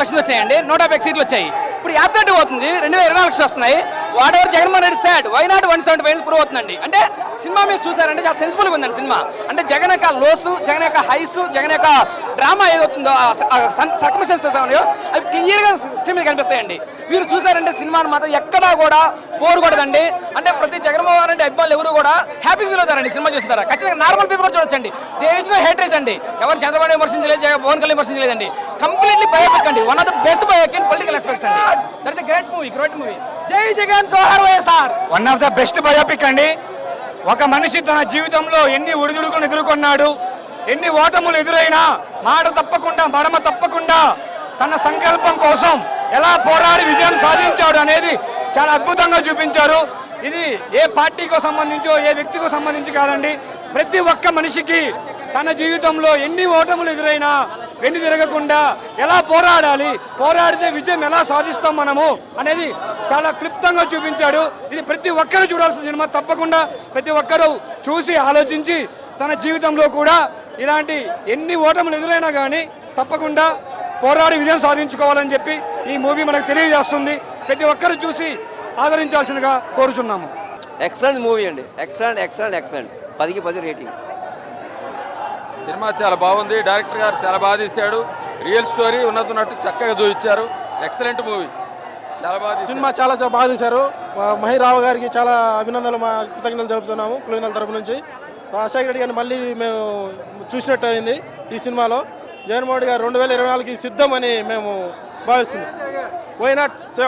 Elections వచ్చాయండి, 150 సీట్లు వచ్చాయి. ఇప్పుడు యాత్ర అవుతుంది, 2024 ఎలక్షన్స్ వస్తున్నాయి. Whatever Jaganmohan Reddy said why not 175 prove అవుతుందండి. అంటే సినిమా మీరు చూసారంటే చాలా సెన్సిబుల్గా ఉందండి సినిమా. అంటే జగన్ యొక్క లోసు, జగన్ యొక్క హైస్, జగన్ యొక్క డ్రామా ఏదవుతుందో సర్కమ్స్టెన్సెస్ ఉన్నాయో అవి క్లియర్గా స్క్రీన్ మీద కనిపిస్తాయండి. మీరు చూసారంటే సినిమాను మాత్రం ఎక్కడా కూడా బోర్ కొడదండి. అంటే ప్రతి జగన్మోహన్ రెడ్డి అభిమానులు ఎవరు కూడా హ్యాపీ ఫీల్ అవుతారండి సినిమా చూస్తారా. ఖచ్చితంగా నార్మల్ పీపుల్ కూడా చూడొచ్చండి. దేశంలో హేట్రేజ్ అండి, ఎవరు చంద్రబాబు విమర్శించలేదు, పవన్ కళ్యాణ్ విమర్శించలేదండి. కంప్లీట్లీ బయోపిక్ అండి, one of the best biopic in political aspects అండి. That's a great movie. జై జగన్, జోహార్ YSR. One of the best biopic అండి. ఒక మనిషి తన జీవితంలో ఎన్ని ఒడిదుడుకులు ఎదుర్కొన్నాడు, ఎన్ని ఓటములు ఎదురైనా మాట తప్పకుండా, మడమ తప్పకుండా తన సంకల్పం కోసం ఎలా పోరాడి విజయం సాధించాడు అనేది చాలా అద్భుతంగా చూపించారు. ఇది ఏ పార్టీకో సంబంధించో ఏ వ్యక్తికో సంబంధించి కాదండి. ప్రతి ఒక్క మనిషికి తన జీవితంలో ఎన్ని ఓటములు ఎదురైనా వెన్ను తిరగకుండా ఎలా పోరాడాలి, పోరాడితే విజయం ఎలా సాధిస్తాం మనము అనేది చాలా క్లుప్తంగా చూపించాడు. ఇది ప్రతి ఒక్కరూ చూడాల్సిన సినిమా. తప్పకుండా ప్రతి ఒక్కరూ చూసి ఆలోచించి తన జీవితంలో కూడా ఇలాంటి ఎన్ని ఓటములు ఎదురైనా కానీ తప్పకుండా పోరాడి విజయం సాధించుకోవాలని చెప్పి ఈ మూవీ మనకు తెలియజేస్తుంది. ప్రతి ఒక్కరు చూసి ఆదరించాల్సిందిగా కోరుచున్నాము. ఎక్సలెంట్ మూవీ అండి, ఎక్సలెంట్ 10కి 10 రేటింగ్. సినిమా చాలా బాగుంది, డైరెక్టర్ గారు చాలా బాగా తీశాడు. రియల్ స్టోరీ ఉన్నట్టు చక్కగా చూపించారు. ఎక్సలెంట్ మూవీ, చాలా బాగా సినిమా చాలా బాగా తీశారు. మహిరావు గారికి చాలా అభినందనలు, మా కృతజ్ఞతలు జరుపుతున్నాము పులివెందుల తరపు నుంచి. రాజశేఖర రెడ్డి గారిని మళ్ళీ మేము చూసినట్టు అయింది ఈ సినిమాలో. జగన్మోహన్ రెడ్డి గారు 2024కి సిద్ధమని మేము భావిస్తున్నాం. Why not